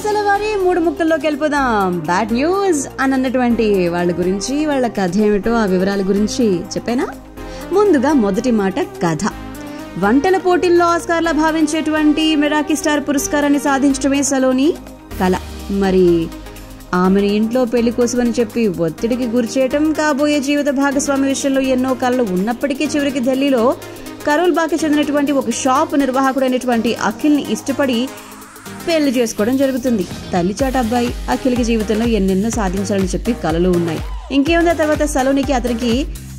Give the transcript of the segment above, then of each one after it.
అసలు వారి 3 ముక్కల్లోకి వెళ్ళిపోదాం. బ్యాడ్ న్యూస్ అని అన్నటువంటి వాళ్ళ గురించి, వాళ్ళ కథ ఏమిటో ఆ వివరాల గురించి చెప్పేనా? ముందుగా మొదటి మాట కథ. వంటల పోటీల్లో ఆస్కార్లా భావించేటువంటి మెరాకీ స్టార్ పురస్కారాన్ని సాధించడమే సలోని కళ. మరి ఆమెను ఇంట్లో పెళ్లి కోసమని చెప్పి ఒత్తిడికి గురిచేయటం, కాబోయే జీవిత భాగస్వామి విషయంలో ఎన్నో కళలు ఉన్నప్పటికీ చివరికి ఢిల్లీలో కరోల్ బాగ్కి చెందినటువంటి ఒక షాప్ నిర్వాహకుడైనటువంటి అఖిల్ని ఇష్టపడి పెళ్లి చేసుకోవడం జరుగుతుంది. తల్లిచాట అబ్బాయి అఖిల్కి జీవితంలో ఎన్నెన్నో సాధించాలని చెప్పి కలలు ఉన్నాయి. ఇంకేముంది, తర్వాత సలోనికి అతనికి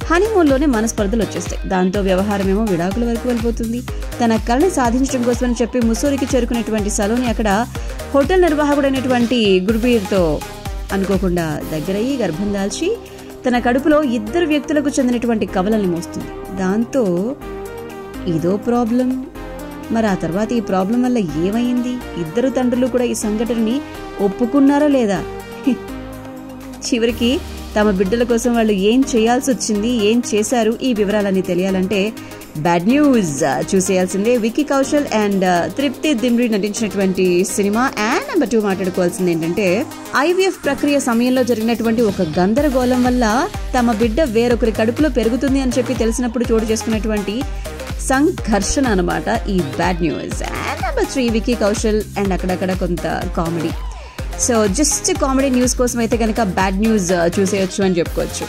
హనీమూన్లోనే మనస్పర్ధలు వచ్చేస్తాయి. దాంతో వ్యవహారం ఏమో విడాకుల వరకు వెళ్ళిపోతుంది. తన కళని సాధించడం కోసమని చెప్పి ముస్సోరికి చేరుకునేటువంటి సలోని అక్కడ హోటల్ నిర్వాహకుడైనటువంటి గుర్బీర్తో అనుకోకుండా దగ్గరయ్యి గర్భం దాల్చి తన కడుపులో 2 వ్యక్తులకు చెందినటువంటి కవలల్ని మోస్తుంది. దాంతో ఇదో ప్రాబ్లం. మరి ఆ తర్వాత ఈ ప్రాబ్లం వల్ల ఏమైంది? 2 తండ్రులు కూడా ఈ సంఘటనని ఒప్పుకున్నారా లేదా? చివరికి తమ బిడ్డల కోసం వాళ్ళు ఏం చేయాల్సి వచ్చింది, ఏం చేశారు, ఈ వివరాలన్నీ తెలియాలంటే బ్యాడ్ న్యూస్ చూసేయాల్సిందే. విక్కీ కౌశల్ అండ్ తృప్తి దిమ్రి నటించినటువంటి సినిమా. అండ్ నెంబర్ 2 మాట్లాడుకోవాల్సింది ఏంటంటే, ఐవీఎఫ్ ప్రక్రియ సమయంలో జరిగినటువంటి ఒక గందరగోళం వల్ల తమ బిడ్డ వేరొకరి కడుపులో పెరుగుతుంది అని చెప్పి తెలిసినప్పుడు చోటు చేసుకున్నటువంటి సంఘర్షణ అనమాట ఈ bad news. And number 3 Vicky Kaushal and అక్కడక్కడ కొంత comedy. So just comedy news కోసం అయితే కనుక బ్యాడ్ న్యూస్ చూసేయచ్చు అని చెప్పుకోవచ్చు.